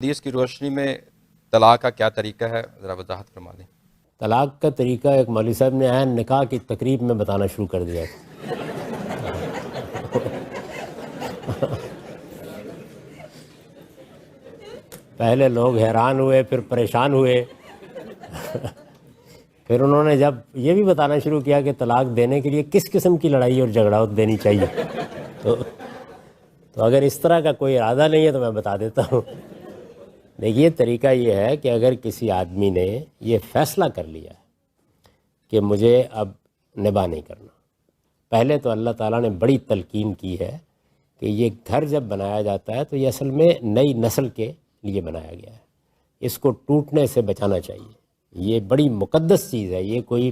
حدیث کی روشنی میں طلاق کا کیا طریقہ ہے، ذرا وضاحت فرما دیں۔ طلاق کا طریقہ ایک مولوی صاحب نے عین نکاح کی تقریب میں بتانا شروع کر دیا تھا۔ پہلے لوگ حیران ہوئے، پھر پریشان ہوئے، پھر انہوں نے جب یہ بھی بتانا شروع کیا کہ طلاق دینے کے لیے کس قسم کی لڑائی اور جھگڑا دینی چاہیے، تو اگر اس طرح کا کوئی ارادہ نہیں ہے تو میں بتا دیتا ہوں۔ دیکھیے، طریقہ یہ ہے کہ اگر کسی آدمی نے یہ فیصلہ کر لیا ہے کہ مجھے اب نباہ نہیں کرنا، پہلے تو اللہ تعالیٰ نے بڑی تلقین کی ہے کہ یہ گھر جب بنایا جاتا ہے تو یہ اصل میں نئی نسل کے لیے بنایا گیا ہے، اس کو ٹوٹنے سے بچانا چاہیے۔ یہ بڑی مقدس چیز ہے، یہ کوئی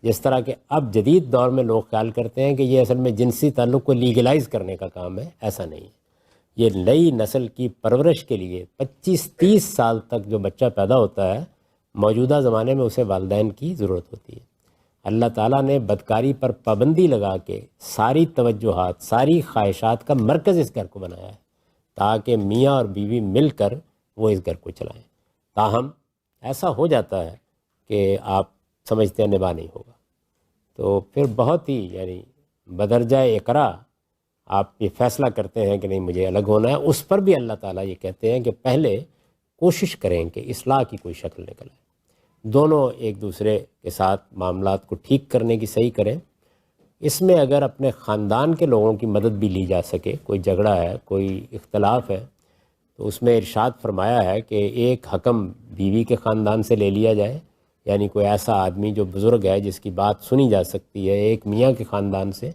جس طرح کہ اب جدید دور میں لوگ خیال کرتے ہیں کہ یہ اصل میں جنسی تعلق کو لیگلائز کرنے کا کام ہے، ایسا نہیں ہے۔ یہ نئی نسل کی پرورش کے لیے 25-30 سال تک جو بچہ پیدا ہوتا ہے، موجودہ زمانے میں اسے والدین کی ضرورت ہوتی ہے۔ اللہ تعالیٰ نے بدکاری پر پابندی لگا کے ساری توجہات، ساری خواہشات کا مرکز اس گھر کو بنایا ہے تاکہ میاں اور بیوی مل کر وہ اس گھر کو چلائیں۔ تاہم ایسا ہو جاتا ہے کہ آپ سمجھتے ہیں نباہ نہیں ہوگا، تو پھر بہت ہی بدرجہ اقرا آپ یہ فیصلہ کرتے ہیں کہ نہیں مجھے الگ ہونا ہے۔ اس پر بھی اللہ تعالیٰ یہ کہتے ہیں کہ پہلے کوشش کریں کہ اصلاح کی کوئی شکل نکل آئے، دونوں ایک دوسرے کے ساتھ معاملات کو ٹھیک کرنے کی صحیح کریں۔ اس میں اگر اپنے خاندان کے لوگوں کی مدد بھی لی جا سکے، کوئی جھگڑا ہے، کوئی اختلاف ہے، تو اس میں ارشاد فرمایا ہے کہ ایک حکم بیوی کے خاندان سے لے لیا جائے، یعنی کوئی ایسا آدمی جو بزرگ ہے جس کی بات سنی جا سکتی ہے، ایک میاں کے خاندان سے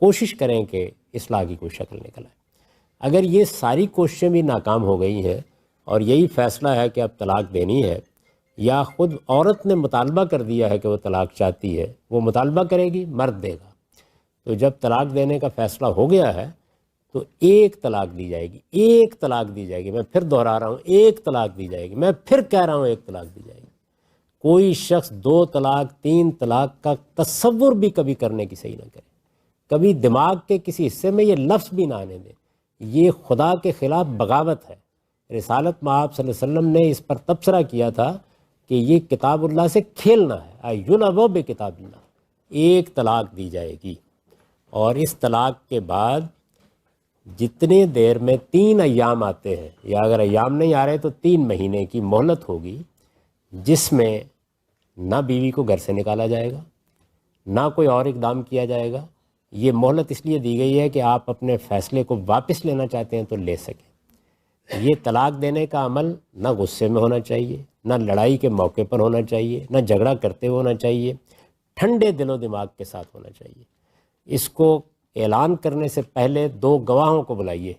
کوشش کریں کہ اصلاح کی کوئی شکل نکل آئے۔ اگر یہ ساری کوششیں بھی ناکام ہو گئی ہیں اور یہی فیصلہ ہے کہ اب طلاق دینی ہے، یا خود عورت نے مطالبہ کر دیا ہے کہ وہ طلاق چاہتی ہے، وہ مطالبہ کرے گی، مرد دے گا، تو جب طلاق دینے کا فیصلہ ہو گیا ہے تو ایک طلاق دی جائے گی، ایک طلاق دی جائے گی، میں پھر دہرا رہا ہوں، ایک طلاق دی جائے گی، میں پھر کہہ رہا ہوں ایک طلاق دی جائے گی۔ کوئی شخص 2 طلاق 3 طلاق کا تصور بھی کبھی کرنے کی صحیح نہ کرے، کبھی دماغ کے کسی حصے میں یہ لفظ بھی نہ آنے دے، یہ خدا کے خلاف بغاوت ہے۔ رسالت مآب صلی اللہ علیہ وسلم نے اس پر تبصرہ کیا تھا کہ یہ کتاب اللہ سے کھیلنا ہے، یلعب بکتاب اللہ۔ ایک طلاق دی جائے گی، اور اس طلاق کے بعد جتنے دیر میں 3 ایام آتے ہیں، یا اگر ایام نہیں آ رہے تو 3 مہینے کی مہلت ہوگی، جس میں نہ بیوی کو گھر سے نکالا جائے گا، نہ کوئی اور اقدام کیا جائے گا۔ یہ مہلت اس لیے دی گئی ہے کہ آپ اپنے فیصلے کو واپس لینا چاہتے ہیں تو لے سکیں۔ یہ طلاق دینے کا عمل نہ غصے میں ہونا چاہیے، نہ لڑائی کے موقع پر ہونا چاہیے، نہ جھگڑا کرتے ہوئے ہونا چاہیے، ٹھنڈے دل و دماغ کے ساتھ ہونا چاہیے۔ اس کو اعلان کرنے سے پہلے 2 گواہوں کو بلائیے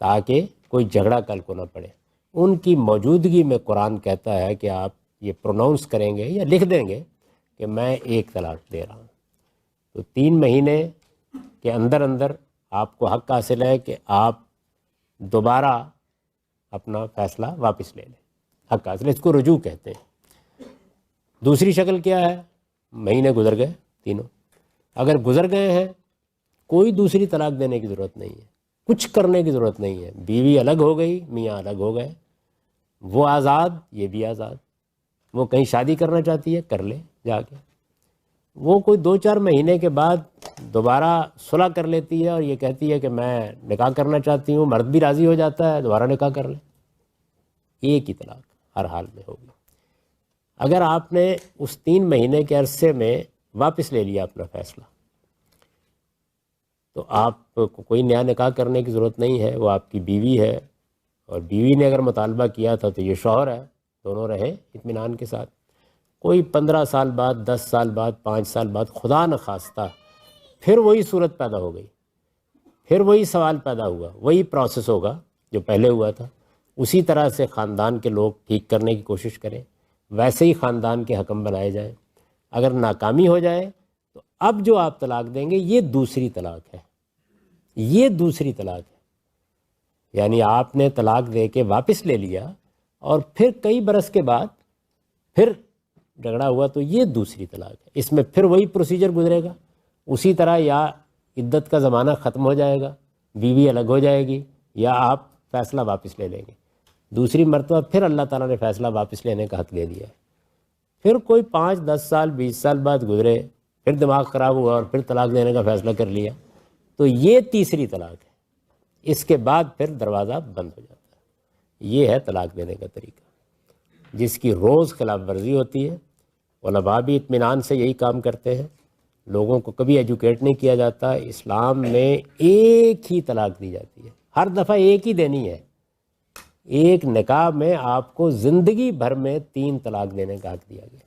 تاکہ کوئی جھگڑا کل کو نہ پڑے۔ ان کی موجودگی میں قرآن کہتا ہے کہ آپ یہ پروناؤنس کریں گے یا لکھ دیں گے کہ میں ایک طلاق دے رہا ہوں، تو 3 مہینے کے اندر اندر آپ کو حق حاصل ہے کہ آپ دوبارہ اپنا فیصلہ واپس لے لیں، حق حاصل، اس کو رجوع کہتے ہیں۔ دوسری شکل کیا ہے؟ مہینے گزر گئے تینوں، اگر گزر گئے ہیں کوئی دوسری طلاق دینے کی ضرورت نہیں ہے، کچھ کرنے کی ضرورت نہیں ہے، بیوی الگ ہو گئی، میاں الگ ہو گئے، وہ آزاد، یہ بھی آزاد، وہ کہیں شادی کرنا چاہتی ہے کر لے جا کے، وہ کوئی 2-4 مہینے کے بعد دوبارہ صلح کر لیتی ہے اور یہ کہتی ہے کہ میں نکاح کرنا چاہتی ہوں، مرد بھی راضی ہو جاتا ہے، دوبارہ نکاح کر لے، ایک ہی طلاق ہر حال میں ہوگی۔ اگر آپ نے اس 3 مہینے کے عرصے میں واپس لے لیا اپنا فیصلہ، تو آپ کو کوئی نیا نکاح کرنے کی ضرورت نہیں ہے، وہ آپ کی بیوی ہے، اور بیوی نے اگر مطالبہ کیا تھا تو یہ شوہر ہے، دونوں رہیں اطمینان کے ساتھ۔ کوئی 15 سال بعد، 10 سال بعد، 5 سال بعد خدا نخواستہ پھر وہی صورت پیدا ہو گئی، پھر وہی سوال پیدا ہوا، وہی پروسیس ہوگا جو پہلے ہوا تھا، اسی طرح سے خاندان کے لوگ ٹھیک کرنے کی کوشش کریں، ویسے ہی خاندان کے حکم بنائے جائیں۔ اگر ناکامی ہو جائے تو اب جو آپ طلاق دیں گے یہ دوسری طلاق ہے، یہ دوسری طلاق ہے، یعنی آپ نے طلاق دے کے واپس لے لیا اور پھر کئی برس کے بعد پھر جھگڑا ہوا تو یہ دوسری طلاق ہے۔ اس میں پھر وہی پروسیجر گزرے گا، اسی طرح یا عدت کا زمانہ ختم ہو جائے گا، بیوی الگ ہو جائے گی، یا آپ فیصلہ واپس لے لیں گے۔ دوسری مرتبہ پھر اللہ تعالیٰ نے فیصلہ واپس لینے کا حق دے دیا ہے. پھر کوئی 5 10 سال 20 سال بعد گزرے، پھر دماغ خراب ہوا اور پھر طلاق دینے کا فیصلہ کر لیا، تو یہ تیسری طلاق ہے. اس کے بعد پھر دروازہ بند ہو جاتا ہے. یہ ہے طلاق دینے کا طریقہ جس کی روز خلاف ورزی ہوتی ہے. علماء بھی اطمینان سے یہی کام کرتے ہیں، لوگوں کو کبھی ایجوکیٹ نہیں کیا جاتا. اسلام میں ایک ہی طلاق دی جاتی ہے، ہر دفعہ ایک ہی دینی ہے. ایک نکاح میں آپ کو زندگی بھر میں 3 طلاق دینے کا حق دیا گیا.